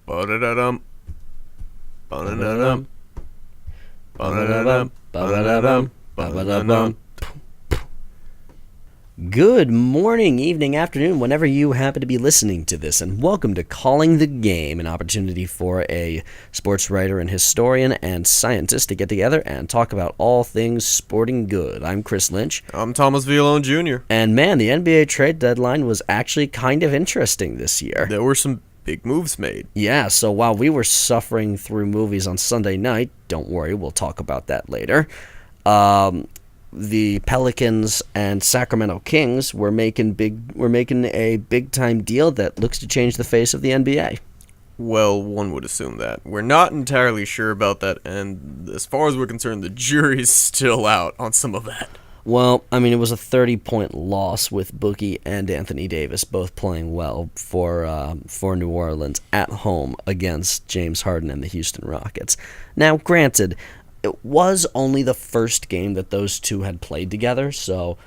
Ba-da-da-dum. Ba-da-da-dum. Ba-da-da-dum. Ba-da-da-dum. Ba-da-da-dum. Good morning, evening, afternoon, whenever you happen to be listening to this, and welcome to Calling the Game, an opportunity for a sports writer and historian and scientist to get together and talk about all things sporting good. I'm Chris Lynch. I'm Thomas Villone Jr. And man, the NBA trade deadline was actually kind of interesting this year. There were some big moves made. Yeah, so while we were suffering through movies on Sunday night, don't worry, we'll talk about that later. The Pelicans and Sacramento Kings were making a big time deal that looks to change the face of the NBA. Well, one would assume that. We're not entirely sure about that, and as far as we're concerned, the jury's still out on some of that. Well, I mean, it was a 30-point loss with Boogie and Anthony Davis both playing well for New Orleans at home against James Harden and the Houston Rockets. Now, granted, it was only the first game that those two had played together, so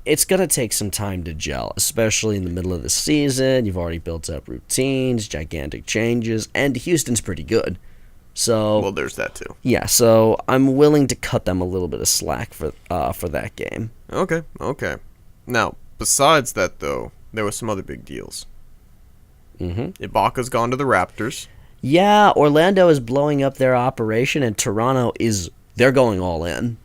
it's going to take some time to gel, especially in the middle of the season. You've already built up routines, gigantic changes, and Houston's pretty good. So, well, there's that too. Yeah, so I'm willing to cut them a little bit of slack for that game. Okay. Now, besides that, though, there were some other big deals. Ibaka's gone to the Raptors. Yeah, Orlando is blowing up their operation, and Toronto they're going all in.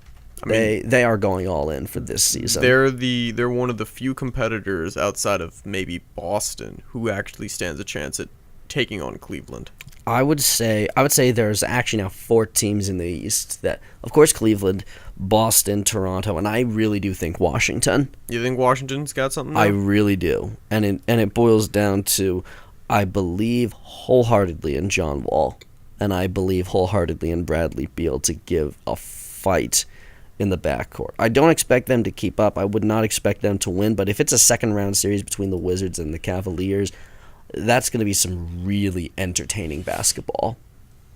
They are going all in for this season. They're one of the few competitors outside of maybe Boston who actually stands a chance at taking on Cleveland. I would say there's actually now 4 teams in the East that, of course, Cleveland, Boston, Toronto, and I really do think Washington. You think Washington's got something now? I really do, and it boils down to, I believe wholeheartedly in John Wall, and I believe wholeheartedly in Bradley Beal to give a fight in the backcourt. I don't expect them to keep up. I would not expect them to win, but if it's a second-round series between the Wizards and the Cavaliers, that's going to be some really entertaining basketball.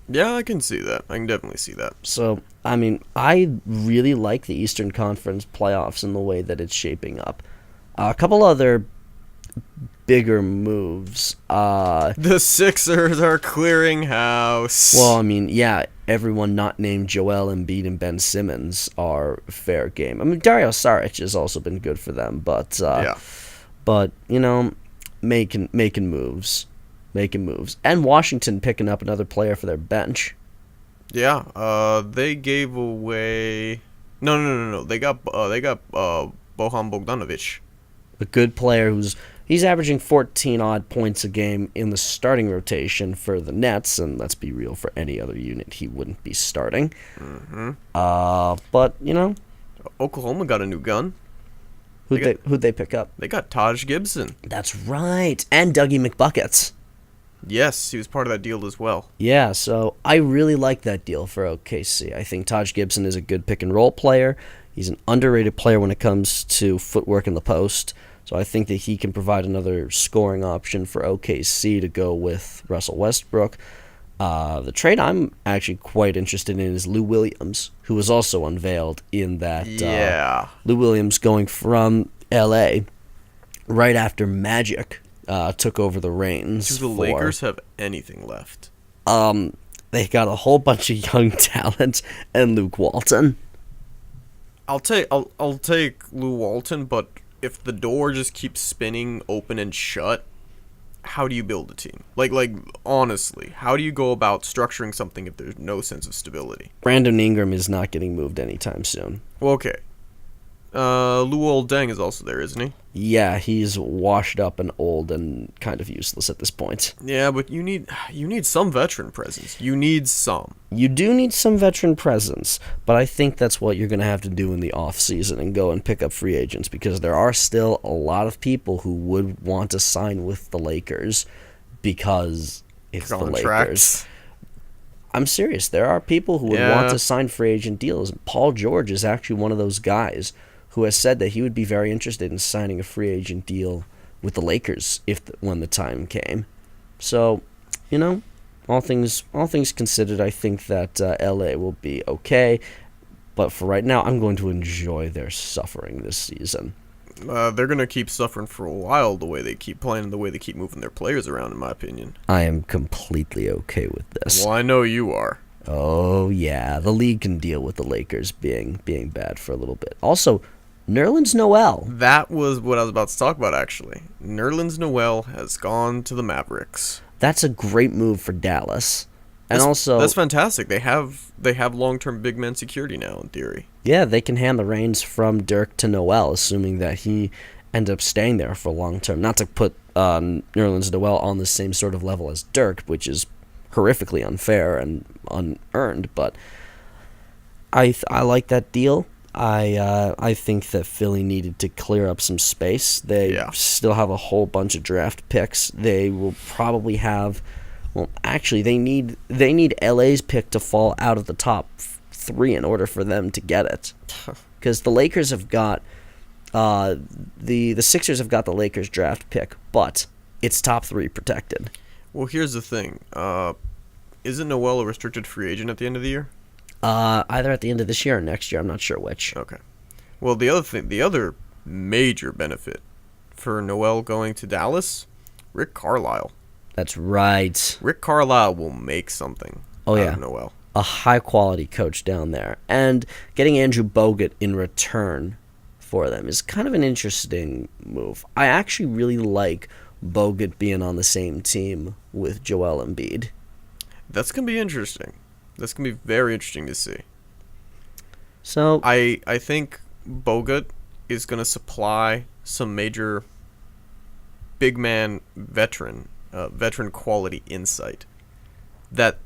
Yeah, I can see that. I can definitely see that. So, I mean, I really like the Eastern Conference playoffs in the way that it's shaping up. A couple other bigger moves. The Sixers are clearing house. Well, I mean, yeah, everyone not named Joel Embiid and Ben Simmons are fair game. I mean, Dario Saric has also been good for them, but you know, making moves, and Washington picking up another player for their bench. Yeah, they gave away. No. They got Bojan Bogdanovic, a good player he's averaging 14-odd points a game in the starting rotation for the Nets, and let's be real, for any other unit he wouldn't be starting. But you know, Oklahoma got a new gun. Who'd they pick up? They got Taj Gibson. That's right, and Dougie McBuckets. Yes, he was part of that deal as well. Yeah, so I really like that deal for OKC. I think Taj Gibson is a good pick-and-roll player. He's an underrated player when it comes to footwork in the post. So I think that he can provide another scoring option for OKC to go with Russell Westbrook. The trade I'm actually quite interested in is Lou Williams, who was also unveiled in that. Yeah. Lou Williams going from L.A. right after Magic took over the reins. Do the Lakers have anything left? They got a whole bunch of young talent and Luke Walton. I'll take Lou Walton, but if the door just keeps spinning open and shut, how do you build a team? Like honestly, how do you go about structuring something if there's no sense of stability? Brandon Ingram is not getting moved anytime soon. Well, okay. Luol Deng is also there, isn't he? Yeah, he's washed up and old and kind of useless at this point. Yeah, but you need some veteran presence. You need some. You do need some veteran presence, but I think that's what you're going to have to do in the offseason and go and pick up free agents, because there are still a lot of people who would want to sign with the Lakers because it's the Lakers. I'm serious. There are people who would want to sign free agent deals. Paul George is actually one of those guys who has said that he would be very interested in signing a free agent deal with the Lakers when the time came. So, you know, all things considered, I think that LA will be okay. But for right now, I'm going to enjoy their suffering this season. They're gonna keep suffering for a while the way they keep playing and the way they keep moving their players around, in my opinion. I am completely okay with this. Well, I know you are. Oh yeah, the league can deal with the Lakers being bad for a little bit. Also, Nerlens Noel. That was what I was about to talk about, actually. Nerlens Noel has gone to the Mavericks. That's a great move for Dallas. And that's fantastic. They have long-term big man security now, in theory. Yeah, they can hand the reins from Dirk to Noel, assuming that he ends up staying there for long term. Not to put Nerlens Noel on the same sort of level as Dirk, which is horrifically unfair and unearned, but I like that deal. I think that Philly needed to clear up some space. They still have a whole bunch of draft picks. They will probably have. Well, actually, they need LA's pick to fall out of the top 3 in order for them to get it, because the Lakers have got the Sixers have got the Lakers draft pick, but it's top 3 protected. Well, here's the thing: isn't Noel a restricted free agent at the end of the year? Either at the end of this year or next year. I'm not sure which. Okay. Well, the other major benefit for Noel going to Dallas, Rick Carlisle. That's right. Rick Carlisle will make something out of Noel. A high-quality coach down there. And getting Andrew Bogut in return for them is kind of an interesting move. I actually really like Bogut being on the same team with Joel Embiid. That's going to be interesting. That's going to be very interesting to see. So I think Bogut is going to supply some major big man veteran quality insight that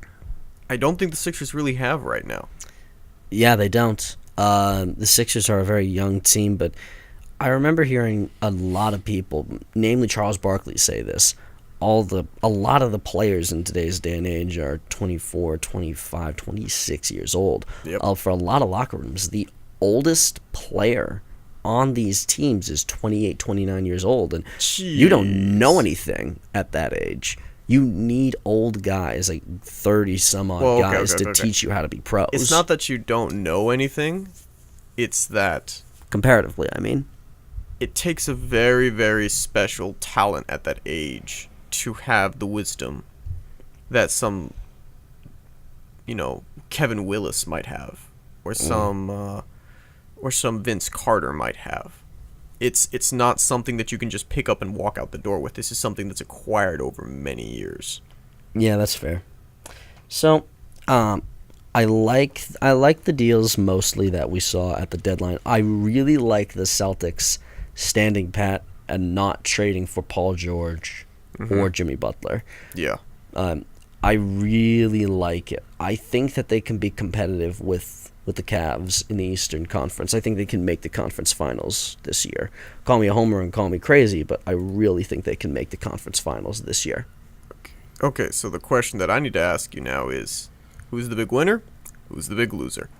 I don't think the Sixers really have right now. Yeah, they don't. The Sixers are a very young team, but I remember hearing a lot of people, namely Charles Barkley, say this. A lot of the players in today's day and age are 24, 25, 26 years old. Yep. For a lot of locker rooms, the oldest player on these teams is 28, 29 years old, and you don't know anything at that age. You need old guys, like 30-some-odd guys, to teach you how to be pros. It's not that you don't know anything. It's that... Comparatively, I mean. It takes a very, very special talent at that age to have the wisdom that some, Kevin Willis might have, or some Vince Carter might have. It's not something that you can just pick up and walk out the door with. This is something that's acquired over many years. Yeah, that's fair. So, I like the deals mostly that we saw at the deadline. I really like the Celtics standing pat and not trading for Paul George or Jimmy Butler. Yeah. I really like it. I think that they can be competitive with the Cavs in the Eastern Conference. I think they can make the conference finals this year. Call me a homer and call me crazy, but I really think they can make the conference finals this year. Okay, so the question that I need to ask you now is, who's the big winner? Who's the big loser?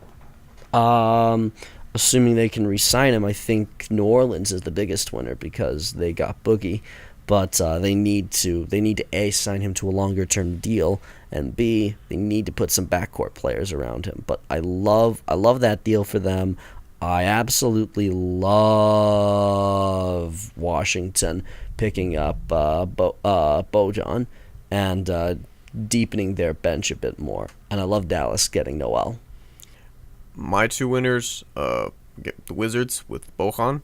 Assuming they can re-sign him, I think New Orleans is the biggest winner because they got Boogie. But they need to A, sign him to a longer-term deal, and B, they need to put some backcourt players around him. But I love that deal for them. I absolutely love Washington picking up Bojan and deepening their bench a bit more. And I love Dallas getting Noel. My 2 winners, get the Wizards with Bojan,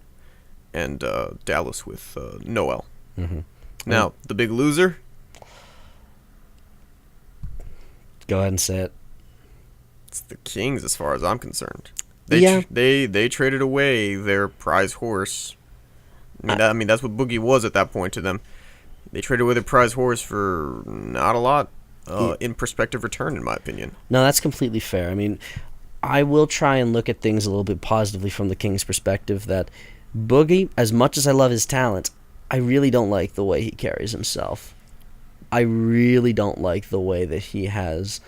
and Dallas with Noel. Mm-hmm. Now, the big loser? Go ahead and say it. It's the Kings, as far as I'm concerned. They traded away their prize horse. I mean, that's what Boogie was at that point to them. They traded away their prize horse for not a lot in prospective return, in my opinion. No, that's completely fair. I mean, I will try and look at things a little bit positively from the Kings' perspective that Boogie, as much as I love his talent, I really don't like the way he carries himself. I really don't like the way that he has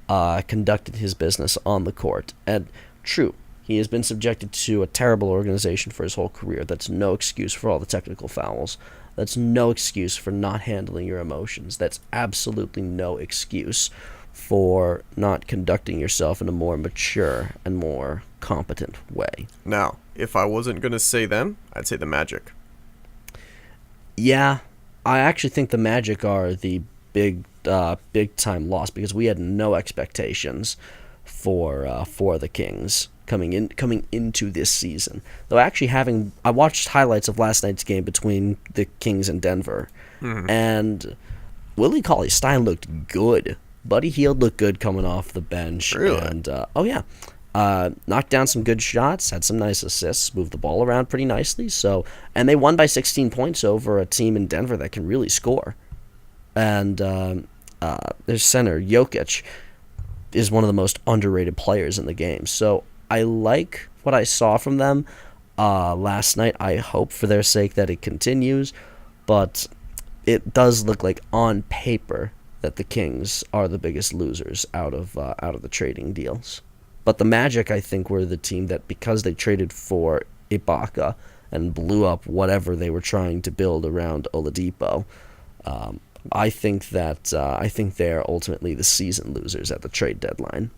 conducted his business on the court. And true, he has been subjected to a terrible organization for his whole career. That's no excuse for all the technical fouls. That's no excuse for not handling your emotions. That's absolutely no excuse for not conducting yourself in a more mature and more competent way. Now, if I wasn't going to say them, I'd say the Magic. Yeah, I actually think the Magic are the big time loss because we had no expectations for the Kings coming into this season. Though actually I watched highlights of last night's game between the Kings and Denver, and Willie Cauley-Stein looked good. Buddy Hield looked good coming off the bench. Really? And knocked down some good shots, had some nice assists, moved the ball around pretty nicely. And they won by 16 points over a team in Denver that can really score. And their center Jokic is one of the most underrated players in the game. So I like what I saw from them last night. I hope for their sake that it continues, but it does look like on paper that the Kings are the biggest losers out of the trading deals. But the Magic, I think, were the team that, because they traded for Ibaka and blew up whatever they were trying to build around Oladipo, I think they're ultimately the season losers at the trade deadline.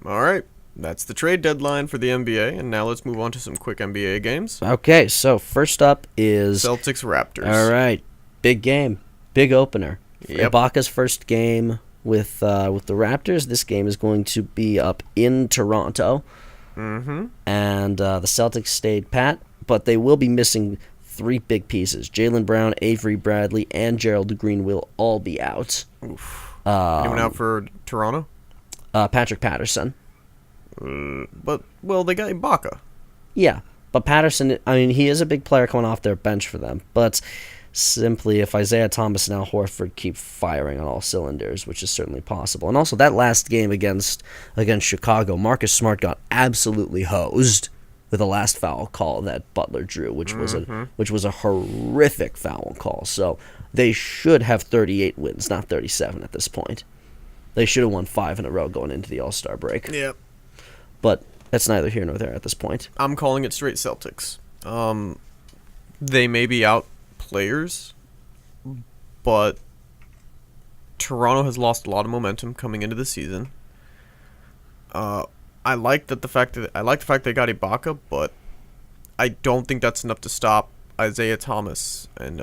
All right. That's the trade deadline for the NBA, and now let's move on to some quick NBA games. Okay, so first up is Celtics Raptors. All right, big game, big opener. Yep. Ibaka's first game with the Raptors. This game is going to be up in Toronto, and the Celtics stayed pat, but they will be missing three big pieces. Jaylen Brown, Avery Bradley, and Gerald Green will all be out. Oof. Anyone out for Toronto? Patrick Patterson. But they got Ibaka. Yeah, but Patterson, I mean, he is a big player coming off their bench for them, but simply if Isaiah Thomas and Al Horford keep firing on all cylinders, which is certainly possible. And also that last game against Chicago, Marcus Smart got absolutely hosed with a last foul call that Butler drew, which was a horrific foul call. So they should have 38 wins, not 37 at this point. They should have won 5 in a row going into the All-Star break. Yep. But that's neither here nor there at this point. I'm calling it straight Celtics. They may be out players, but Toronto has lost a lot of momentum coming into the season. I like the fact they got Ibaka, but I don't think that's enough to stop Isaiah Thomas on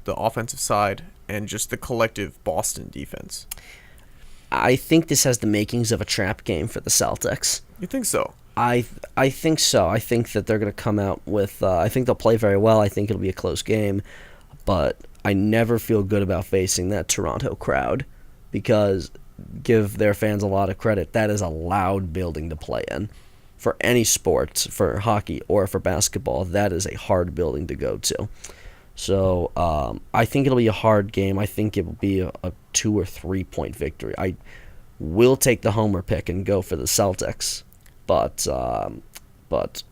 the offensive side and just the collective Boston defense. I think this has the makings of a trap game for the Celtics. You think so? I think so. I think that they're going to come out with... I think they'll play very well. I think it'll be a close game. But I never feel good about facing that Toronto crowd because, give their fans a lot of credit, that is a loud building to play in. For any sport, for hockey or for basketball, that is a hard building to go to. So I think it'll be a hard game. I think it will be a 2 or 3 point victory. I will take the homer pick and go for the Celtics, but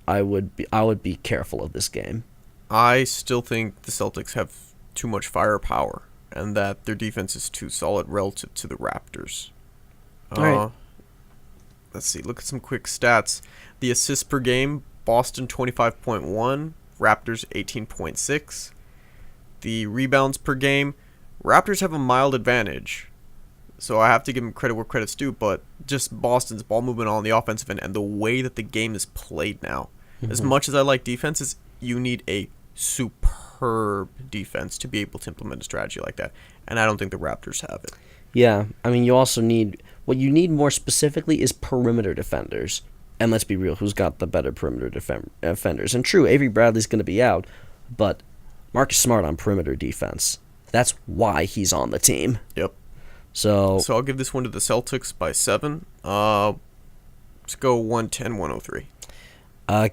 I would be careful of this game. I still think the Celtics have too much firepower and that their defense is too solid relative to the Raptors. All right. Let's see. Look at some quick stats. The assists per game: Boston 25.1, Raptors 18.6. The rebounds per game, Raptors have a mild advantage, so I have to give them credit where credit's due, but just Boston's ball movement on the offensive end and the way that the game is played now. As much as I like defenses, you need a superb defense to be able to implement a strategy like that, and I don't think the Raptors have it. Yeah, I mean, you also need... What you need more specifically is perimeter defenders. And let's be real, who's got the better perimeter defenders? And true, Avery Bradley's going to be out, but Marcus Smart on perimeter defense. That's why he's on the team. Yep. So I'll give this one to the Celtics by 7. Let's go 110-103.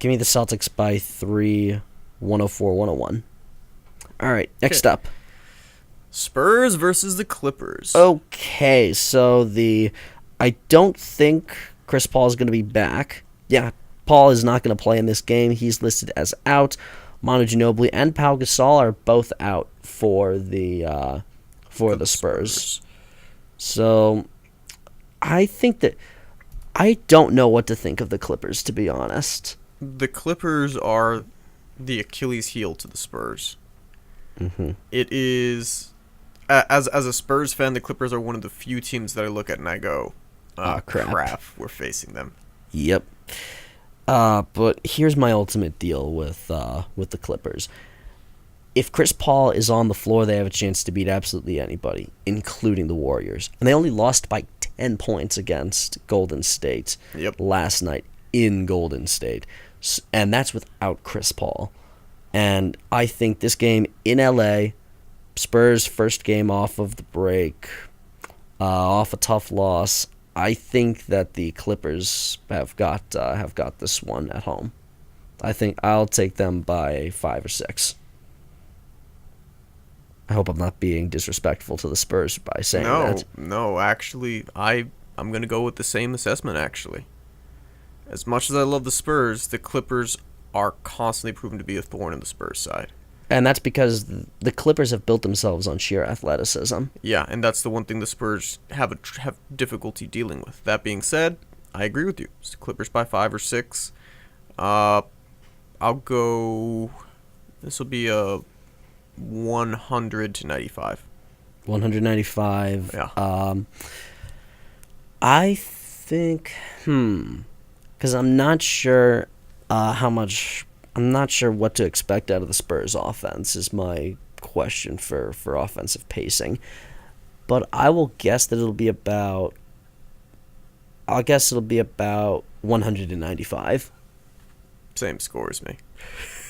Give me the Celtics by 3, 104-101. All right, next up. Spurs versus the Clippers. Okay, so I don't think Chris Paul is going to be back. Yeah, Paul is not going to play in this game. He's listed as out. Manu Ginobili and Pau Gasol are both out for the Spurs. So I think that I don't know what to think of the Clippers, to be honest. The Clippers are the Achilles heel to the Spurs. Mm-hmm. It is, as a Spurs fan, the Clippers are one of the few teams that I look at and I go, crap, we're facing them. Yep. But here's my ultimate deal with the Clippers. If Chris Paul is on the floor, they have a chance to beat absolutely anybody, including the Warriors. And they only lost by 10 points against Golden State last night in Golden State. And that's without Chris Paul. And I think this game in LA, Spurs' first game off of the break, off a tough loss, I think that the Clippers have got this one at home. I think I'll take them by 5 or 6. I hope I'm not being disrespectful to the Spurs by saying that. No, actually, I'm going to go with the same assessment, actually. As much as I love the Spurs, the Clippers are constantly proven to be a thorn in the Spurs' side. And that's because the Clippers have built themselves on sheer athleticism. Yeah, and that's the one thing the Spurs have difficulty dealing with. That being said, I agree with you. It's the Clippers by 5 or 6. I'll go... This will be a 100 to 95. 195. Yeah. I think, because I'm not sure I'm not sure what to expect out of the Spurs offense is my question for offensive pacing. But I will guess that it'll be about 195. Same score as me.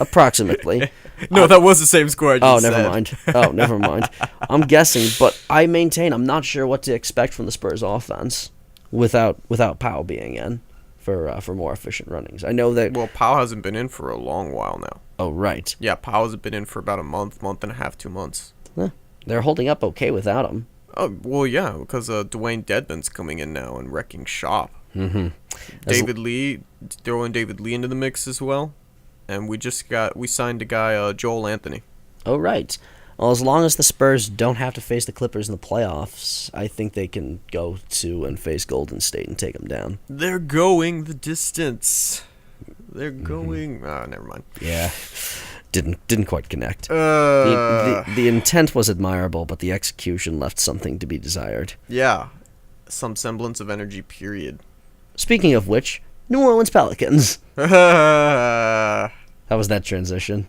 Approximately. No, that was the same score I just said. Never mind. I'm guessing, but I maintain I'm not sure what to expect from the Spurs offense without Powell being in for more efficient runnings. I know that... Well, Powell hasn't been in for a long while now. Oh, right. Yeah, Powell hasn't been in for about a month and a half, 2 months. They're holding up okay without him. Oh, well, yeah, because Dwayne Dedman's coming in now and wrecking shop. Mm-hmm. David Lee, throwing David Lee into the mix as well. And we signed a guy, Joel Anthony. Oh, right. Well, as long as the Spurs don't have to face the Clippers in the playoffs, I think they can go to and face Golden State and take them down. They're going the distance. They're going... never mind. Yeah. Didn't quite connect. The intent was admirable, but the execution left something to be desired. Yeah. Some semblance of energy, period. Speaking of which, New Orleans Pelicans. How was that transition?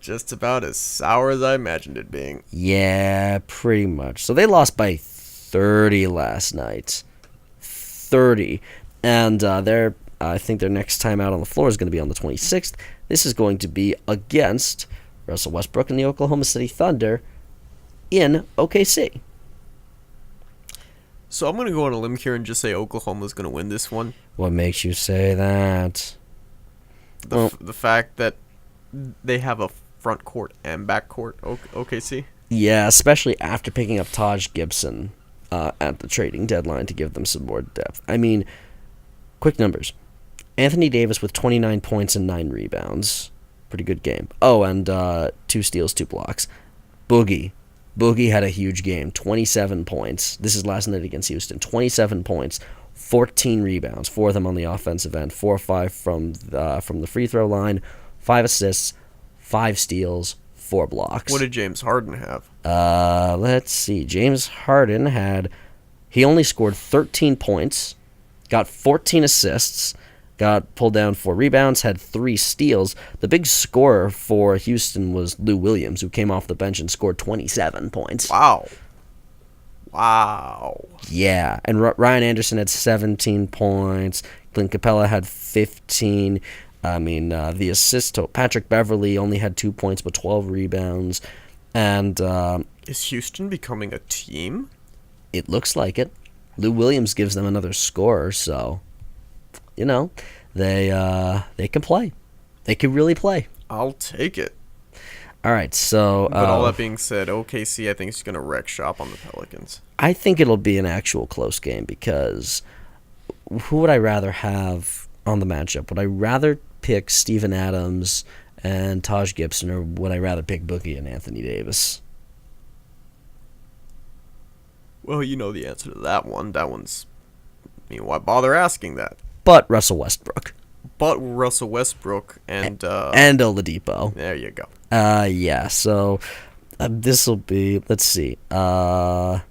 Just about as sour as I imagined it being. Yeah, pretty much. So they lost by 30 last night. 30. And I think their next time out on the floor is going to be on the 26th. This is going to be against Russell Westbrook and the Oklahoma City Thunder in OKC. So I'm going to go on a limb here and just say Oklahoma's going to win this one. What makes you say that? The fact that they have a front court and back court OKC. Yeah, especially after picking up Taj Gibson at the trading deadline to give them some more depth. I mean, quick numbers. Anthony Davis with 29 points and 9 rebounds. Pretty good game. Oh, and 2 steals, 2 blocks. Boogie had a huge game. 27 points. This is last night against Houston. 27 points, 14 rebounds, 4 of them on the offensive end, 4 or 5 from the free throw line, 5 assists, 5 steals, 4 blocks. What did James Harden have? Let's see. James Harden he only scored 13 points, got 14 assists, got pulled down 4 rebounds, had 3 steals. The big scorer for Houston was Lou Williams, who came off the bench and scored 27 points. Wow. Yeah, and Ryan Anderson had 17 points. Clint Capella had 15. I mean, the assist to Patrick Beverley only had 2 points but 12 rebounds. And is Houston becoming a team? It looks like it. Lou Williams gives them another scorer, so... You know, they can play. They can really play. I'll take it. All right, so... But all that being said, OKC, I think, is going to wreck shop on the Pelicans. I think it'll be an actual close game because who would I rather have on the matchup? Would I rather pick Steven Adams and Taj Gibson, or would I rather pick Boogie and Anthony Davis? Well, you know the answer to that one. That one's... I mean, why bother asking that? But Russell Westbrook. and Oladipo. There you go. Yeah. So this will be. Let's see. Enes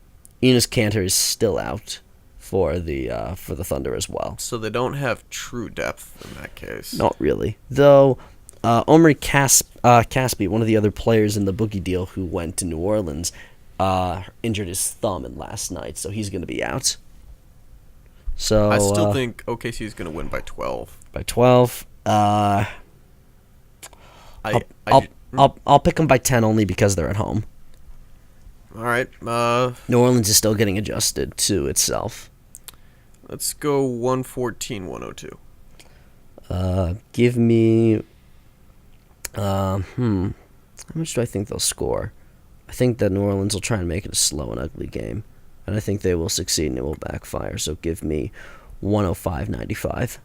Kanter is still out for the Thunder as well. So they don't have true depth in that case. Not really, though. Omri Caspi, one of the other players in the Boogie deal who went to New Orleans, injured his thumb in last night, so he's going to be out. So I still think OKC is going to win by 12. By 12. I'll pick them by 10 only because they're at home. All right. New Orleans is still getting adjusted to itself. Let's go 114-102. Give me. How much do I think they'll score? I think that New Orleans will try and make it a slow and ugly game, and I think they will succeed and it will backfire. So give me 105-95.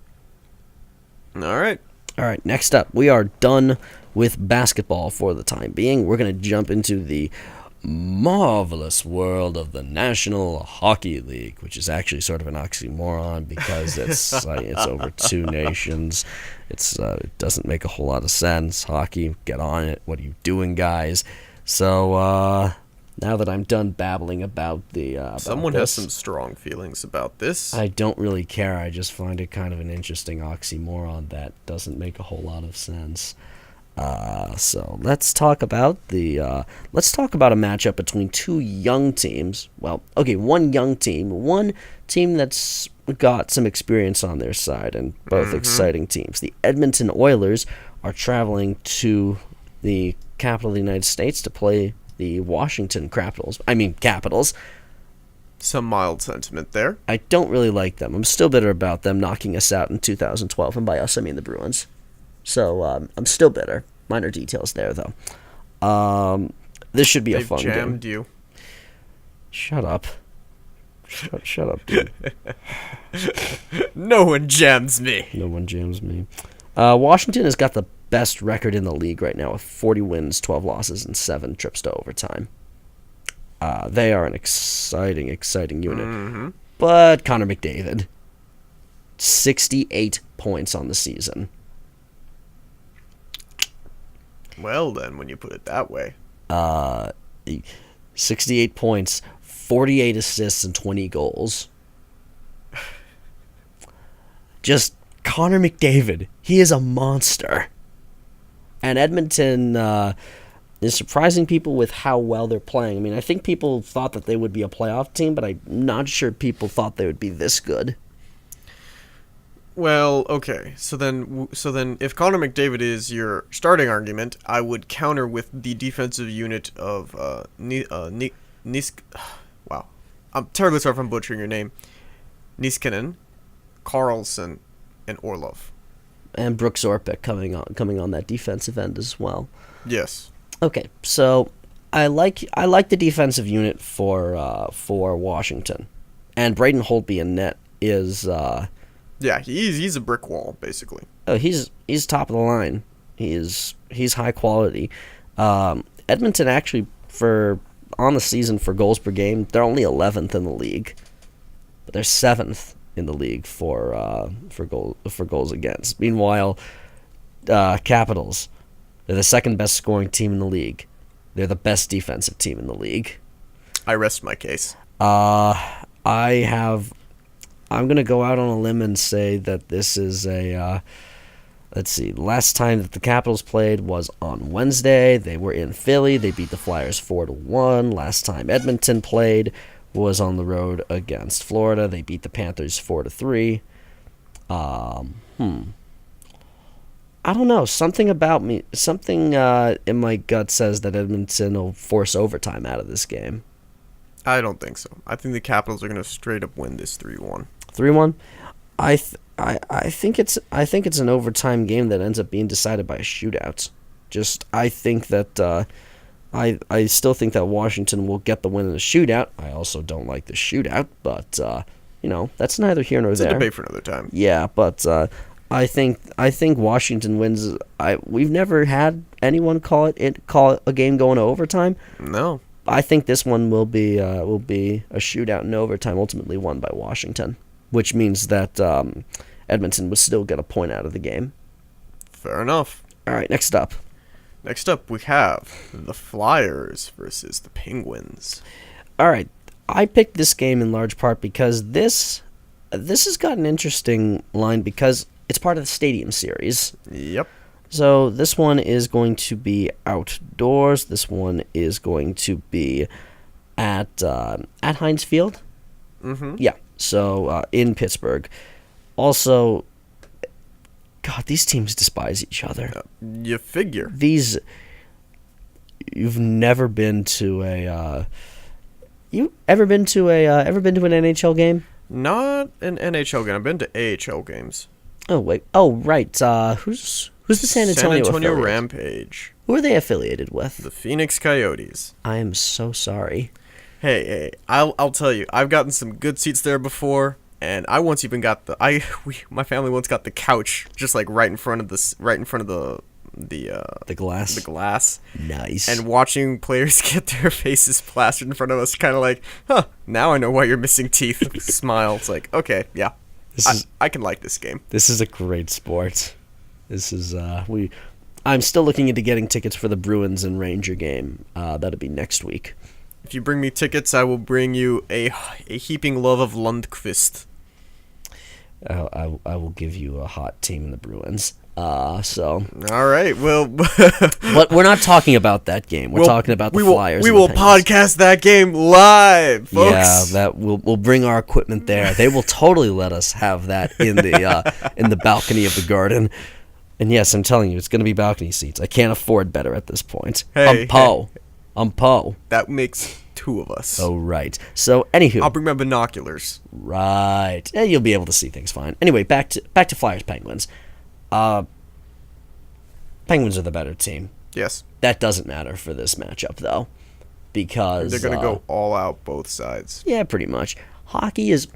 All right. All right. Next up, we are done with basketball for the time being. We're gonna jump into the marvelous world of the National Hockey League, which is actually sort of an oxymoron because it's it's over two nations. It doesn't make a whole lot of sense. Hockey, get on it. What are you doing, guys? So now that I'm done babbling about someone has some strong feelings about this. I don't really care. I just find it kind of an interesting oxymoron that doesn't make a whole lot of sense. So let's talk about a matchup between two young teams. Well, okay, one young team, one team that's got some experience on their side, and both exciting teams. The Edmonton Oilers are traveling to the capital of the United States to play the Washington Capitals. Some mild sentiment there. I don't really like them. I'm still bitter about them knocking us out in 2012, and by us I mean the Bruins. So I'm still bitter. Minor details there, though. This should be a fun game. They've jammed you. Shut up. Shut up, dude. No one jams me. No one jams me. Washington has got the best record in the league right now with 40 wins, 12 losses, and 7 trips to overtime. They are an exciting unit. But Connor McDavid, 68 points on the season. Well, then, when you put it that way. 68 points, 48 assists, and 20 goals. Just Connor McDavid. He is a monster. And Edmonton is surprising people with how well they're playing. I mean, I think people thought that they would be a playoff team, but I'm not sure people thought they would be this good. Well, okay. So then, if Connor McDavid is your starting argument, I would counter with the defensive unit of wow, I'm terribly sorry if I'm butchering your name. Niskanen, Carlson, and Orlov. And Brooks Orpik coming on that defensive end as well. Yes. Okay, so I like the defensive unit for Washington, and Braden Holtby in net is. Yeah, he's a brick wall basically. Oh, he's top of the line. He's high quality. Edmonton actually on the season for goals per game, they're only 11th in the league, but they're 7th in the league for goals against. Meanwhile, Capitals, they're the second best scoring team in the league. They're the best defensive team in the league. I rest my case. I'm going to go out on a limb and say that this is a, let's see, last time that the Capitals played was on Wednesday. They were in Philly. They beat the Flyers 4-1. Last time Edmonton played was on the road against Florida. They beat the Panthers 4-3. I don't know. Something in my gut says that Edmonton will force overtime out of this game. I don't think so. I think the Capitals are going to straight up win this 3-1. 3-1. I think it's an overtime game that ends up being decided by a shootout. I think that I still think that Washington will get the win in the shootout. I also don't like the shootout, but that's neither here nor there. It's a debate for another time. Yeah, but I think Washington wins. We've never had anyone call it a game going to overtime. No. I think this one will be a shootout in overtime, ultimately won by Washington, which means that Edmonton would still get a point out of the game. Fair enough. All right, next up. Next up, we have the Flyers versus the Penguins. All right, I picked this game in large part because this has got an interesting line because it's part of the Stadium Series. Yep. So this one is going to be outdoors. This one is going to be at Heinz Field. Mm-hmm. Yeah. So in Pittsburgh. Also, God, these teams despise each other. You figure. You've never been to a. You ever been to an NHL game? Not an NHL game. I've been to AHL games. Oh wait. Oh right. Who's the San Antonio affiliate? Rampage. Who are they affiliated with? The Phoenix Coyotes. I am so sorry. Hey, I'll tell you. I've gotten some good seats there before, and I once even got my family once got the couch just like right in front of the glass. The glass. Nice. And watching players get their faces plastered in front of us, kind of like, huh, now I know why you're missing teeth. Smile. It's like, okay, yeah, I can like this game. This is a great sport. This is I'm still looking into getting tickets for the Bruins and Ranger game. That'll be next week. If you bring me tickets, I will bring you a heaping love of Lundqvist. I will give you a hot team in the Bruins. So. All right. Well. But we're not talking about that game. We're talking about the Flyers. We will podcast that game live, folks. Yeah, that we'll bring our equipment there. They will totally let us have that in the balcony of the Garden. And yes, I'm telling you, it's going to be balcony seats. I can't afford better at this point. I'm Poe. That makes two of us. Oh, right. So, anywho. I'll bring my binoculars. Right. Yeah, you'll be able to see things fine. Anyway, back to Flyers Penguins. Penguins are the better team. Yes. That doesn't matter for this matchup, though. Because they're going to go all out both sides. Yeah, pretty much. Hockey is...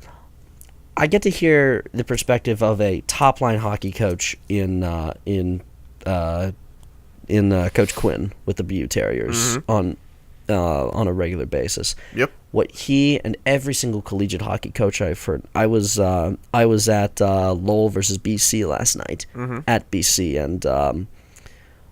I get to hear the perspective of a top-line hockey coach in Coach Quinn with the BU Terriers on a regular basis. Yep. What he and every single collegiate hockey coach I've heard. I was at Lowell versus BC last night at BC, and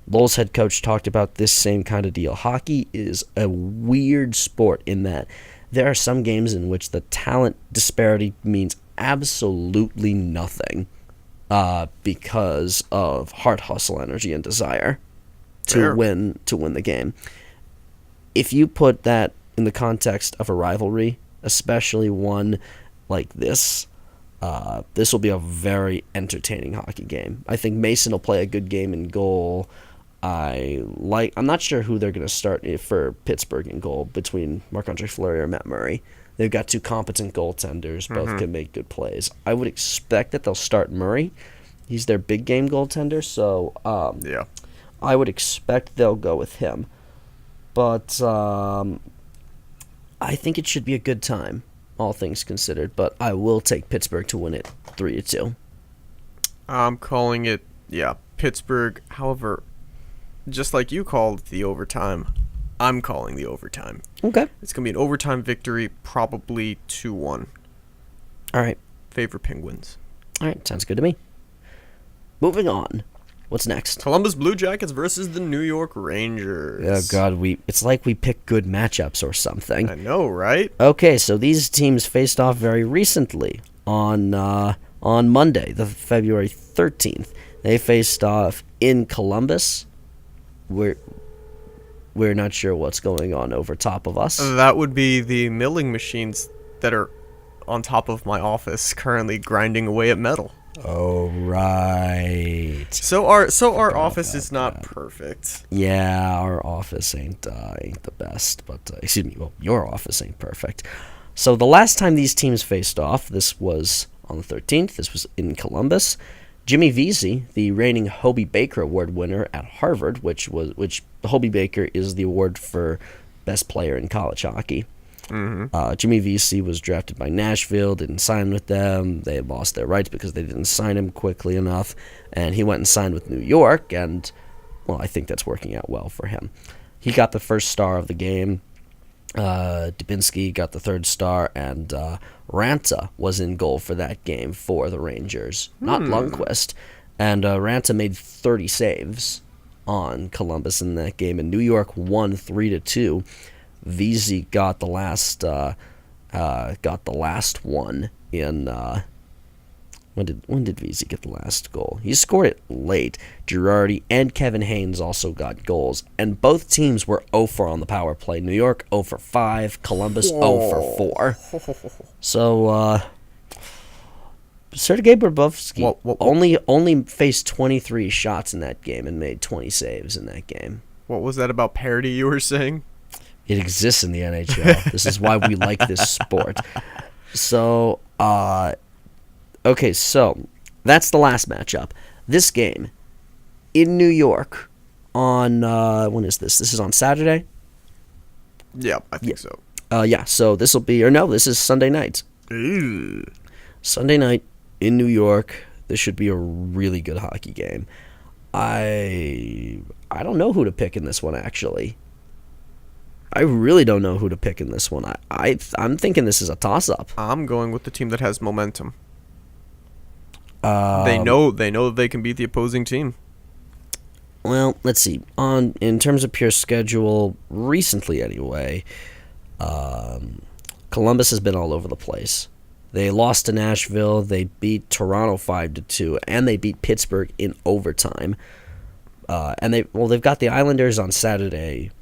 Lowell's head coach talked about this same kind of deal. Hockey is a weird sport in that there are some games in which the talent disparity means absolutely nothing because of heart hustle, energy, and desire to win the game. If you put that in the context of a rivalry, especially one like this, this will be a very entertaining hockey game. I think Mason will play a good game in goal. I'm not sure who they're going to start for Pittsburgh in goal between Marc-Andre Fleury or Matt Murray. They've got two competent goaltenders. Both can make good plays. I would expect that they'll start Murray. He's their big game goaltender, so yeah, I would expect they'll go with him. But I think it should be a good time, all things considered. But I will take Pittsburgh to win it 3-2. I'm calling it, Pittsburgh. However, just like you called the overtime, I'm calling the overtime. Okay. It's going to be an overtime victory, probably 2-1. All right. Favor Penguins. All right, sounds good to me. Moving on. What's next? Columbus Blue Jackets versus the New York Rangers. Oh, God, it's like we pick good matchups or something. I know, right? Okay, so these teams faced off very recently on Monday, the February 13th. They faced off in Columbus. We're not sure what's going on over top of us. That would be the milling machines that are on top of my office currently grinding away at metal. Oh, right. So our office is not perfect. Yeah, our office ain't the best, but excuse me, well, your office ain't perfect. So the last time these teams faced off, this was on the 13th. This was in Columbus. Jimmy Vesey, the reigning Hobie Baker Award winner at Harvard, which Hobie Baker is the award for best player in college hockey. Jimmy Vesey was drafted by Nashville, didn't sign with them. They lost their rights because they didn't sign him quickly enough, and he went and signed with New York, and, well, I think that's working out well for him. He got the first star of the game. Dubinsky got the third star, and Ranta was in goal for that game for the Rangers, not Lundqvist. And Ranta made 30 saves on Columbus in that game, and New York won 3-2. Vesey got the last got the last one in. When did VZ get the last goal? He scored it late. Girardi and Kevin Haynes also got goals, and both teams were 0 for on the power play. New York 0 for 5, Columbus 0 for 4. So Sergei Bobrovsky only faced 23 shots in that game and made 20 saves in that game. What was that about parity you were saying? It exists in the NHL. This is why we like this sport. So, okay, so that's the last matchup. This game in New York on, when is this? This is on Saturday? Yeah, I think so. Yeah, so this will be, or no, this is Sunday night. Ew. Sunday night in New York. This should be a really good hockey game. I don't know who to pick in this one, actually. I really don't know who to pick in this one. I'm thinking this is a toss-up. I'm going with the team that has momentum. They know that they can beat the opposing team. Well, let's see. In terms of pure schedule, recently anyway, Columbus has been all over the place. They lost to Nashville, they beat Toronto 5-2, and they beat Pittsburgh in overtime. And they've got the Islanders on Saturday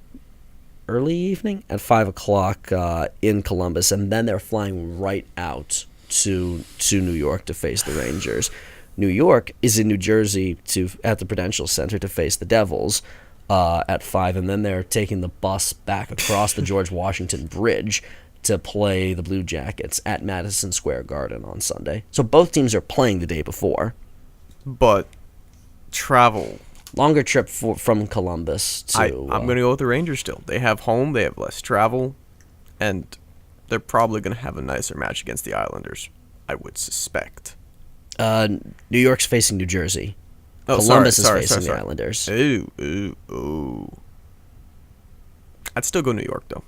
early evening at 5 o'clock in Columbus, and then they're flying right out to New York to face the Rangers. New York is in New Jersey at the Prudential Center to face the Devils at 5, and then they're taking the bus back across the George Washington Bridge to play the Blue Jackets at Madison Square Garden on Sunday. So both teams are playing the day before. But travel. Longer trip from Columbus to... I'm going to go with the Rangers still. They have home, they have less travel, and they're probably going to have a nicer match against the Islanders, I would suspect. New York's facing New Jersey. Oh, Columbus is facing the Islanders. Ooh. I'd still go New York, though.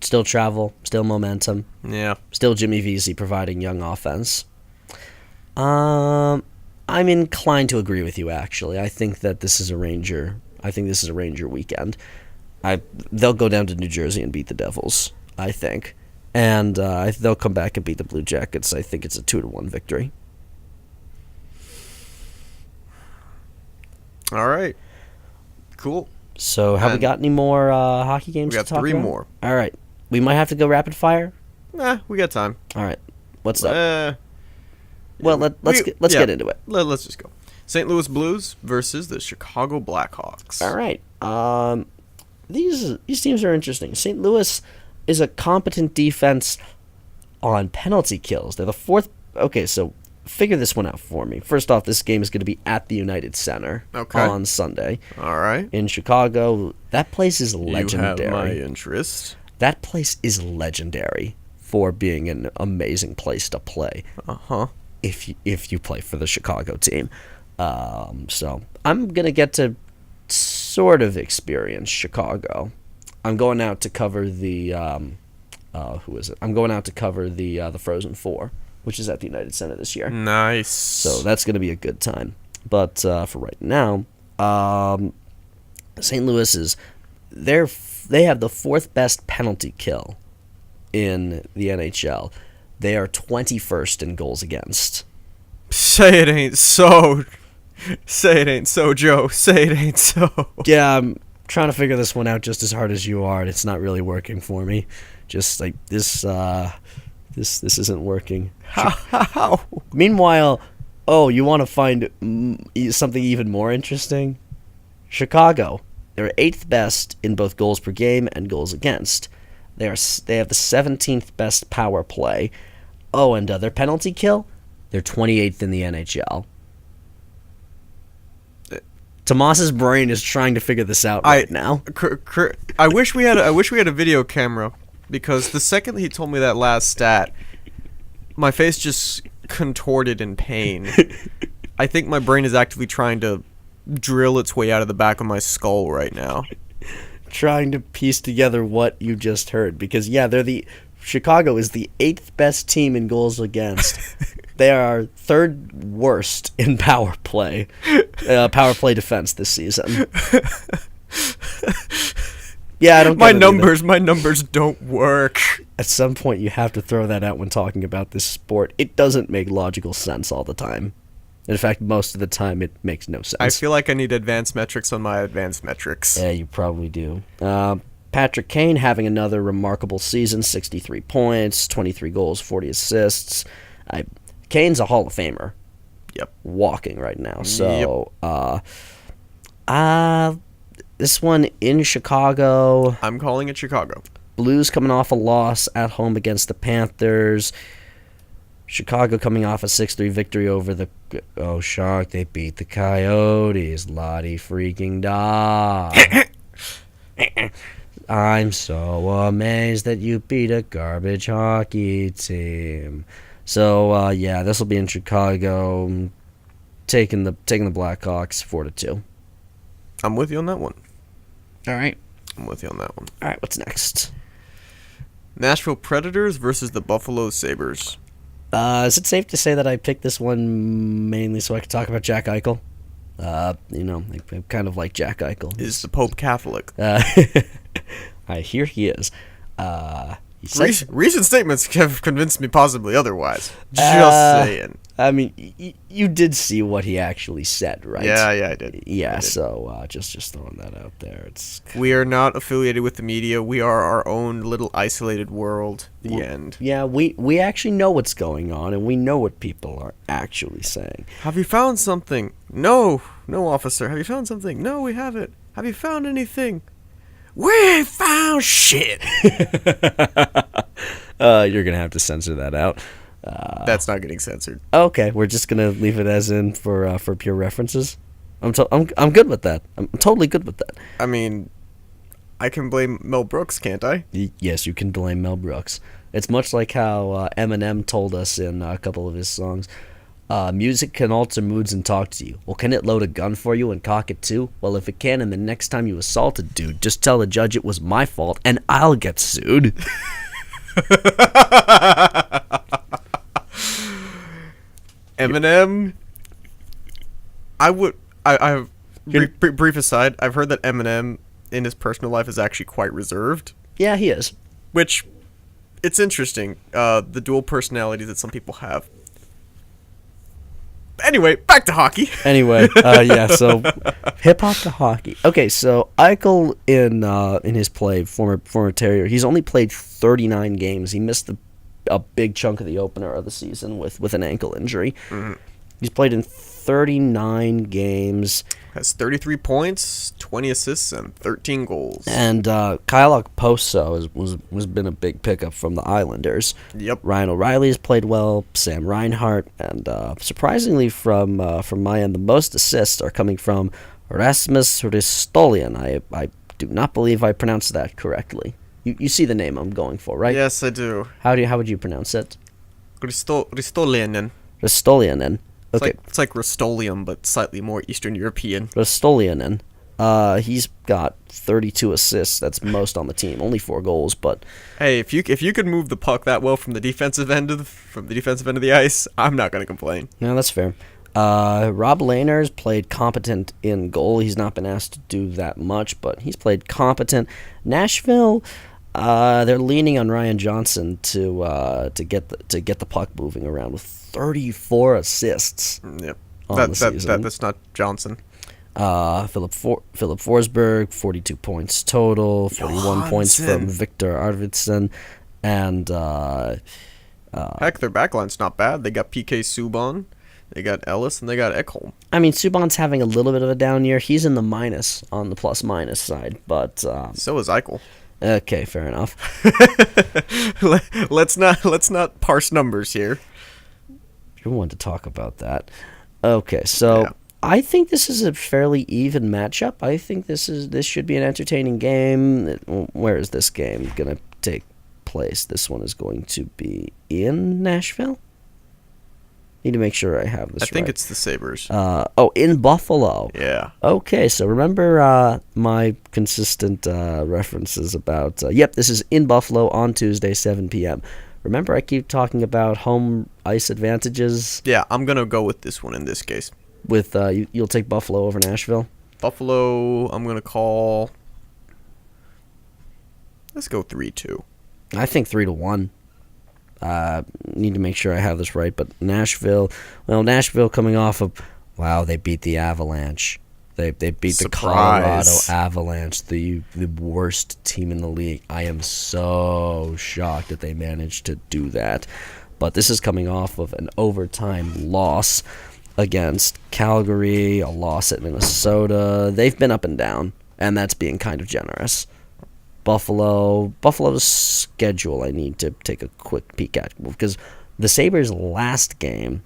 Still travel, still momentum. Yeah. Still Jimmy Vesey providing young offense. I'm inclined to agree with you, actually. I think that this is a Ranger. I think this is a Ranger weekend. They'll go down to New Jersey and beat the Devils, I think. And they'll come back and beat the Blue Jackets. I think it's a 2-1 victory. All right. Cool. So have we got any more hockey games to talk about? We got 3 more. All right. We might have to go rapid fire. Nah, we got time. All right. What's up? Well, let's get into it. Let's just go. St. Louis Blues versus the Chicago Blackhawks. All right. These teams are interesting. St. Louis is a competent defense on penalty kills. They're the 4th. Okay, so figure this one out for me. First off, this game is going to be at the United Center on Sunday. All right. In Chicago. That place is legendary. You have my interest. That place is legendary for being an amazing place to play. Uh-huh. If you play for the Chicago team. So I'm going to get to sort of experience Chicago. I'm going out to cover the who is it? I'm going out to cover the Frozen Four, which is at the United Center this year. Nice. So that's going to be a good time. But for right now, St. Louis is they have the 4th best penalty kill in the NHL. They are 21st in goals against. Say it ain't so. Say it ain't so, Joe. Say it ain't so. Yeah, I'm trying to figure this one out just as hard as you are, and it's not really working for me. Just like this isn't working. How? Meanwhile, you want to find something even more interesting? Chicago. They're 8th best in both goals per game and goals against. They have the 17th best power play. Oh, and their penalty kill? They're 28th in the NHL. Tomas's brain is trying to figure this out right now. I wish we had a video camera, because the second he told me that last stat, my face just contorted in pain. I think my brain is actively trying to drill its way out of the back of my skull right now. Trying to piece together what you just heard, because Chicago is the 8th best team in goals against. They are 3rd worst in power play defense this season. Yeah, I don't my get it either. my numbers don't work. At some point, you have to throw that out when talking about this sport. It doesn't make logical sense all the time. In fact, most of the time, it makes no I sense. feel like I need advanced metrics on my advanced metrics. Yeah, you probably do. Patrick Kane having another remarkable season, 63 points, 23 goals, 40 assists. Kane's a Hall of Famer. Yep. Walking right now. So, this one in Chicago. I'm calling it Chicago. Blues coming off a loss at home against the Panthers. Chicago coming off a 6-3 victory over the... Oh, Shark, they beat the Coyotes. Lottie freaking da. I'm so amazed that you beat a garbage hockey team. So, yeah, this will be in Chicago. Taking the Blackhawks 4-2. I'm with you on that one. All right. I'm with you on that one. All right, what's next? Nashville Predators versus the Buffalo Sabres. Is it safe to say that I picked this one mainly so I could talk about Jack Eichel? I kind of like Jack Eichel. Is the Pope Catholic? I hear he is. Recent statements have convinced me possibly otherwise. Just saying. I mean, you did see what he actually said, right? Yeah, I did. Yeah, I did. So just throwing that out there. We are not affiliated with the media. We are our own little isolated world. The end. Yeah, we actually know what's going on, and we know what people are actually saying. Have you found something? No, officer. Have you found something? No, we haven't. Have you found anything? We ain't found shit. You're gonna have to censor that out. That's not getting censored. Okay, we're just gonna leave it as in for pure references. I'm good with that. I'm totally good with that. I mean, I can blame Mel Brooks, can't I? Yes, you can blame Mel Brooks. It's much like how Eminem told us in a couple of his songs. Music can alter moods and talk to you. Well, can it load a gun for you and cock it too? Well, if it can, and the next time you assault a dude, just tell the judge it was my fault, and I'll get sued. Eminem. Brief aside. I've heard that Eminem in his personal life is actually quite reserved. Yeah, he is. Which, it's interesting. The dual personalities that some people have. Anyway, back to hockey. Anyway, yeah, so hip hop to hockey. Okay, so Eichel in his play, former Terrier, he's only played 39 games. He missed a big chunk of the opener of the season with an ankle injury. Mm-hmm. He's played in 39 games. Has 33 points, 20 assists, and 13 goals. And Kyle Okposo was been a big pickup from the Islanders. Yep. Ryan O'Reilly has played well. Sam Reinhart, and surprisingly from my end, the most assists are coming from Rasmus Ristolian. I do not believe I pronounced that correctly. You see the name I'm going for, right? Yes, I do. How would you pronounce it? Ristolianen. Ristolianen. Okay. It's like Rustolium, but slightly more Eastern European. Ristolianen. He's got 32 assists. That's most on the team. Only 4 goals, but hey, if you could move the puck that well from the defensive end of the ice, I'm not going to complain. No, that's fair. Rob Lehner's played competent in goal. He's not been asked to do that much, but he's played competent. Nashville, they're leaning on Ryan Johnson to get the puck moving around with 34 assists. Yep. On the season. That's not Johnson. Philip Forsberg, 42 points total, 41 points from Victor Arvidsson, and heck, their backline's not bad. They got PK Subban, they got Ellis, and they got Ekholm. I mean, Subban's having a little bit of a down year. He's in the minus on the plus-minus side, but so is Eichel. Okay, fair enough. Let's not parse numbers here. You're one to talk about that. Okay, so yeah. I think this is a fairly even matchup. I think this should be an entertaining game. Where is this game going to take place? This one is going to be in Nashville? Need to make sure I have this right. I think it's the Sabres. In Buffalo. Yeah. Okay, so remember my consistent references about, this is in Buffalo on Tuesday, 7 p.m. Remember, I keep talking about home ice advantages? Yeah, I'm going to go with this one in this case. With you'll take Buffalo over Nashville? Buffalo, I'm going to call Let's go 3-2. I think 3-1. Need to make sure I have this right, but Nashville coming off of, wow, they beat the Avalanche. They beat the Colorado Avalanche, the worst team in the league. I am so shocked that they managed to do that. But this is coming off of an overtime loss against Calgary, a loss at Minnesota. They've been up and down, and that's being kind of generous. Buffalo's schedule I need to take a quick peek at, because the Sabres' last game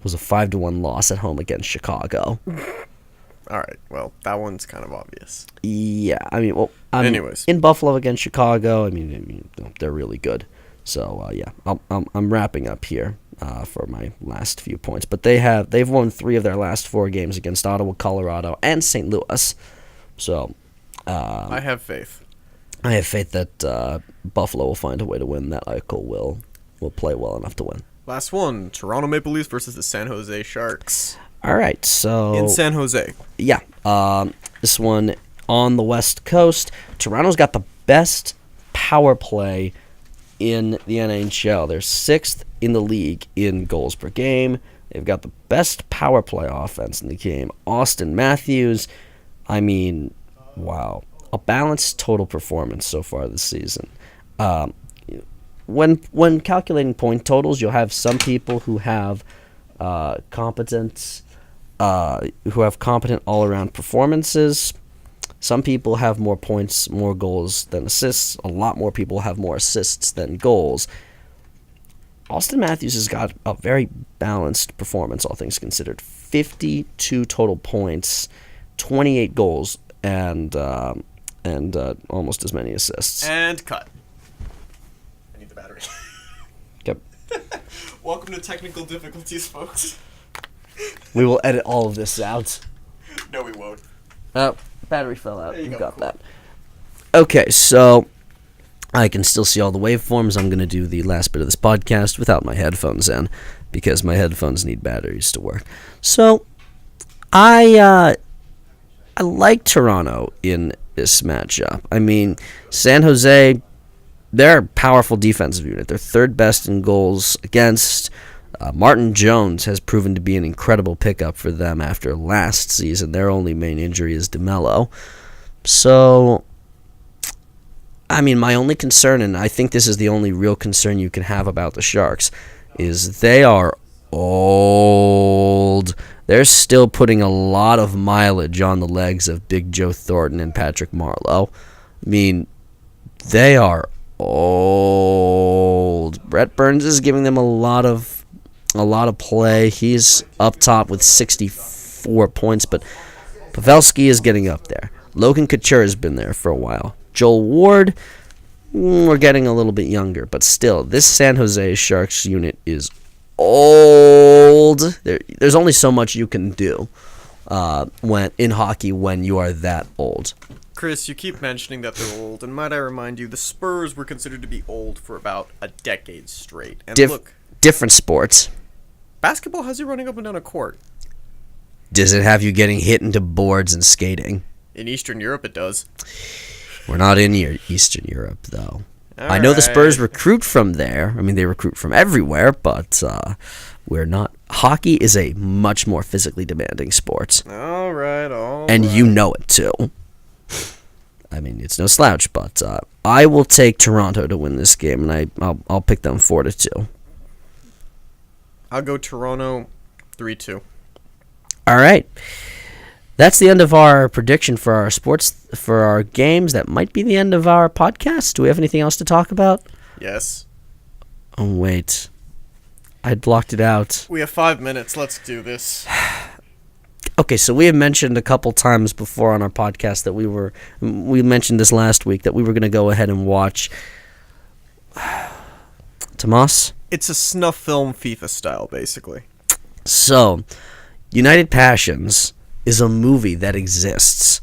was a 5-1 loss at home against Chicago. All right, well, that one's kind of obvious. Yeah, anyways, in Buffalo against Chicago, they're really good. So yeah, I'm wrapping up here for my last few points. But they've won 3 of their last 4 games against Ottawa, Colorado, and St. Louis. So I have faith. I have faith that Buffalo will find a way to win. That Eichel will play well enough to win. Last one, Toronto Maple Leafs versus the San Jose Sharks. All right, so in San Jose. Yeah, this one on the West Coast. Toronto's got the best power play in the NHL. They're 6th in the league in goals per game. They've got the best power play offense in the game. Austin Matthews, wow. A balanced total performance so far this season. When calculating point totals, you'll have some people who have competent all-around performances. Some people have more points, more goals than assists. A lot more people have more assists than goals. Austin Matthews has got a very balanced performance, all things considered. 52 total points, 28 goals, and almost as many assists. And cut. I need the battery. Yep. Welcome to technical difficulties, folks. We will edit all of this out. No, we won't. Battery fell out. You got cool. that. Okay, so I can still see all the waveforms. I'm going to do the last bit of this podcast without my headphones in, because my headphones need batteries to work. So I like Toronto in this matchup. San Jose, they're a powerful defensive unit. They're 3rd best in goals against. Martin Jones has proven to be an incredible pickup for them after last season. Their only main injury is DeMello. So, my only concern, and I think this is the only real concern you can have about the Sharks, is they are old. They're still putting a lot of mileage on the legs of Big Joe Thornton and Patrick Marleau. They are old. Brett Burns is giving them a lot of play. He's up top with 64 points, but Pavelski is getting up there. Logan Couture has been there for a while. Joel Ward, we're getting a little bit younger, but still, this San Jose Sharks unit is old. There's only so much you can do when in hockey when you are that old. Chris, you keep mentioning that they're old, and might I remind you, the Spurs were considered to be old for about a decade straight. And look, different sports. Basketball has you running up and down a court. Does it have you getting hit into boards and skating? In Eastern Europe, it does. We're not in Eastern Europe, though. All I know the Spurs right. recruit from there. They recruit from everywhere, but we're not. Hockey is a much more physically demanding sport. All right. And you know it, too. It's no slouch, but I will take Toronto to win this game, and I'll pick them 4-2. I'll go Toronto 3-2. All right. That's the end of our prediction for our for our games. That might be the end of our podcast. Do we have anything else to talk about? Yes. Oh, wait. I blocked it out. We have 5 minutes. Let's do this. Okay, so we have mentioned a couple times before on our podcast that we mentioned this last week, that we were going to go ahead and watch Tomas? It's a snuff film FIFA style, basically. So, United Passions is a movie that exists.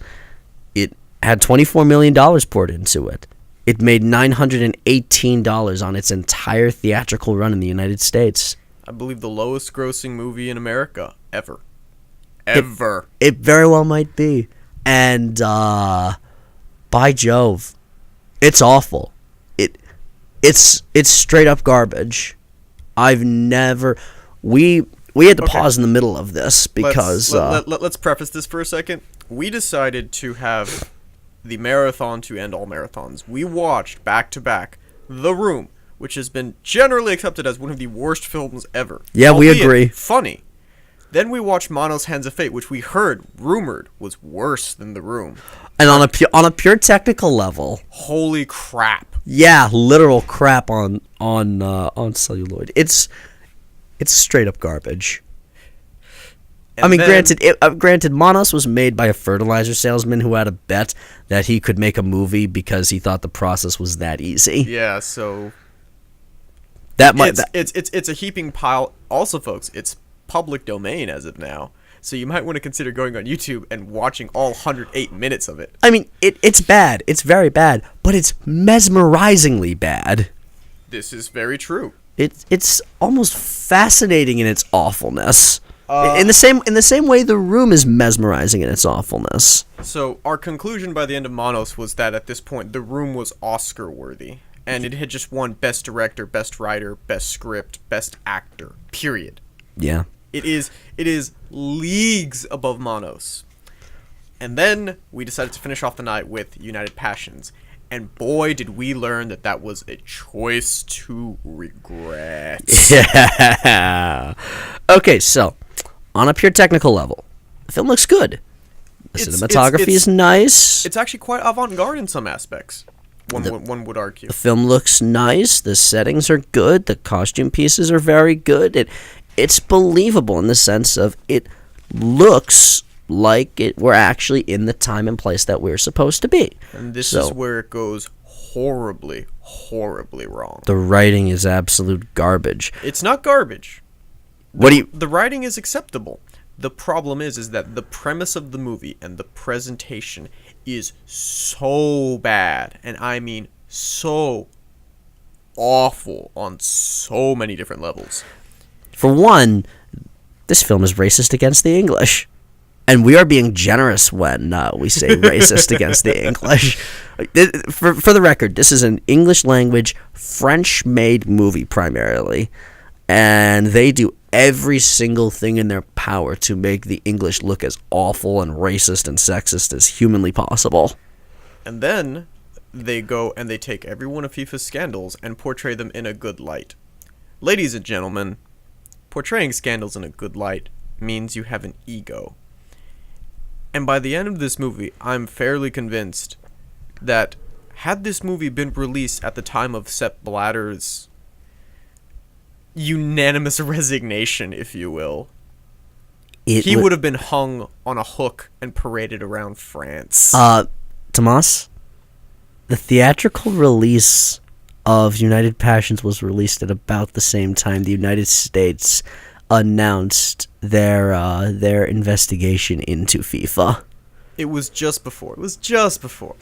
It had $24 million poured into it. It made $918 on its entire theatrical run in the United States. I believe the lowest grossing movie in America ever. Ever. It very well might be. And, by Jove, It's awful. It's straight up garbage. I've never we had to pause in the middle of this because let's preface this for a second. We decided to have the marathon to end all marathons. We watched back to back The Room, which has been generally accepted as one of the worst films ever. Yeah, we agree. Funny. Then we watched Mono's Hands of Fate, which we heard rumored was worse than The Room. And on a pure technical level, holy crap! Yeah, literal crap on celluloid. It's straight up garbage. And I mean, granted, Monos was made by a fertilizer salesman who had a bet that he could make a movie because he thought the process was that easy. Yeah, so it's a heaping pile. Also, folks, it's public domain as of now, so you might want to consider going on YouTube and watching all 108 minutes of it. I mean, it's bad. It's very bad, but it's mesmerizingly bad. This is very true. It's almost fascinating in its awfulness. In the same way, The Room is mesmerizing in its awfulness. So our conclusion by the end of Monos was that at this point, The Room was Oscar worthy, and it had just won Best Director, Best Writer, Best Script, Best Actor. Period. Yeah. It is leagues above Monos. And then we decided to finish off the night with United Passions. And boy, did we learn that was a choice to regret. Yeah. Okay, so on a pure technical level, the film looks good. The cinematography is nice. It's actually quite avant-garde in some aspects. One would argue. The film looks nice. The settings are good. The costume pieces are very good. It's believable in the sense of it looks like we're actually in the time and place that we're supposed to be. And this is where it goes horribly, horribly wrong. The writing is absolute garbage. It's not garbage. The writing is acceptable. The problem is that the premise of the movie and the presentation is so bad, and I mean so awful on so many different levels. For one, this film is racist against the English. And we are being generous when we say racist against the English. For the record, this is an English language, French-made movie primarily. And they do every single thing in their power to make the English look as awful and racist and sexist as humanly possible. And then they go and they take every one of FIFA's scandals and portray them in a good light. Ladies and gentlemen, portraying scandals in a good light means you have an ego. And by the end of this movie, I'm fairly convinced that had this movie been released at the time of Sepp Blatter's unanimous resignation, if you will, he would have been hung on a hook and paraded around France. Tomas, the theatrical release of United Passions was released at about the same time the United States announced their investigation into FIFA. It was just before.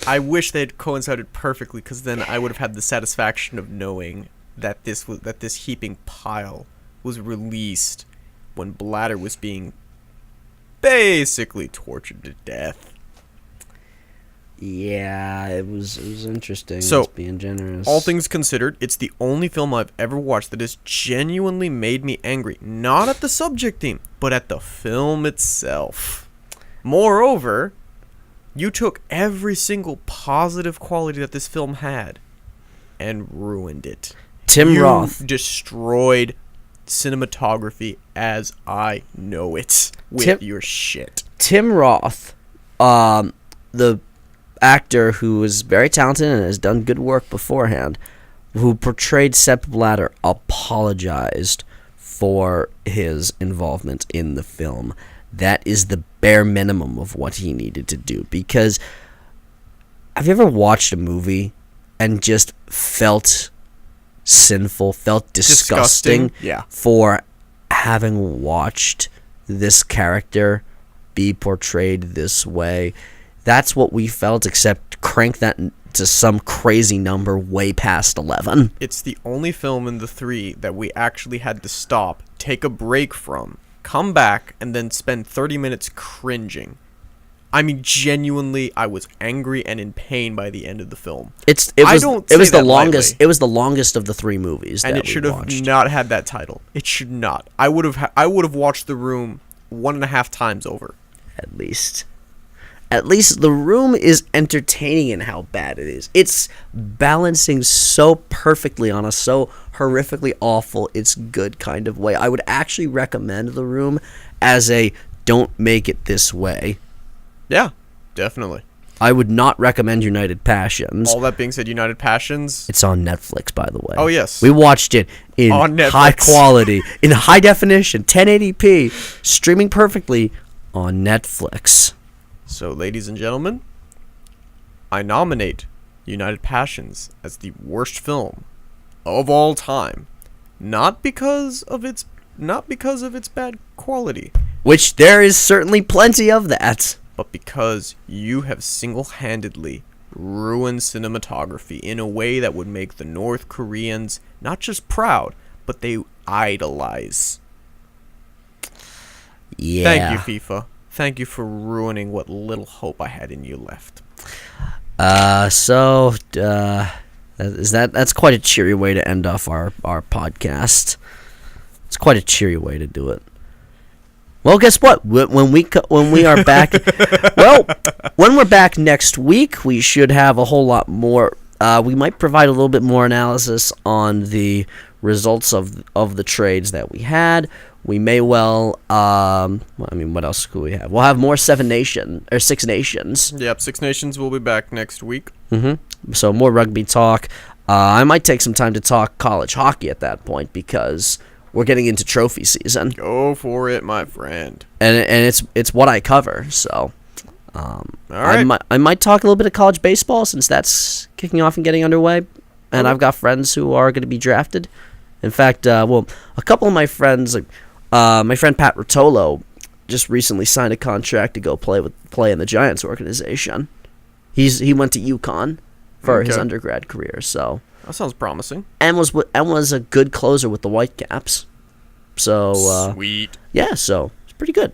I wish they had coincided perfectly, because then I would have had the satisfaction of knowing that this heaping pile was released when Blatter was being basically tortured to death. Yeah, it was interesting. So, being generous. All things considered, it's the only film I've ever watched that has genuinely made me angry. Not at the subject theme, but at the film itself. Moreover, you took every single positive quality that this film had and ruined it. Tim Roth. You destroyed cinematography as I know it with your shit. Tim Roth, the actor who is very talented and has done good work beforehand, who portrayed Sepp Blatter, apologized for his involvement in the film. That is the bare minimum of what he needed to do. Because have you ever watched a movie and just felt sinful, felt disgusting? Yeah. For having watched this character be portrayed this way? That's what we felt, except crank that to some crazy number way past 11. It's the only film in the three that we actually had to stop, take a break from, come back, and then spend 30 minutes cringing. I mean, genuinely, I was angry and in pain by the end of the film. It was the longest of the 3 movies, and that it should we have watched. not had that title. It should not. I would have watched The Room 1.5 times over. At least The Room is entertaining in how bad it is. It's balancing so perfectly on a so horrifically awful, it's good kind of way. I would actually recommend The Room as a don't make it this way. Yeah, definitely. I would not recommend United Passions. All that being said, United Passions. It's on Netflix, by the way. Oh, yes. We watched it in high quality, in high definition, 1080p, streaming perfectly on Netflix. So, ladies and gentlemen, I nominate United Passions as the worst film of all time, not because of its bad quality, which there is certainly plenty of that, but because you have single-handedly ruined cinematography in a way that would make the North Koreans not just proud, but they idolize. Yeah. Thank you, FIFA. Thank you for ruining what little hope I had in you left. That's quite a cheery way to end off our podcast. It's quite a cheery way to do it. Well, guess what? When we are back, when we're back next week, we should have a whole lot more. We might provide a little bit more analysis on the results of the trades that we had. We may what else could we have? We'll have more Six Nations. Yep, Six Nations will be back next week. So more rugby talk. I might take some time to talk college hockey at that point because we're getting into trophy season. Go for it, my friend. And it's what I cover. So, all right. I might talk a little bit of college baseball since that's kicking off and getting underway. And I've got friends who are going to be drafted. In fact, a couple of my friends, my friend Pat Rotolo, just recently signed a contract to go play in the Giants organization. He went to UConn for his undergrad career. So that sounds promising. And was a good closer with the Whitecaps. So sweet. Yeah, so it's pretty good.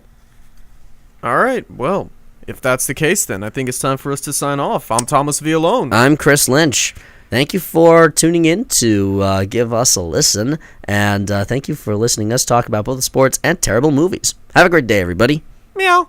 All right. Well, if that's the case, then I think it's time for us to sign off. I'm Thomas Villalone. I'm Chris Lynch. Thank you for tuning in to give us a listen, and thank you for listening to us talk about both the sports and terrible movies. Have a great day, everybody. Meow.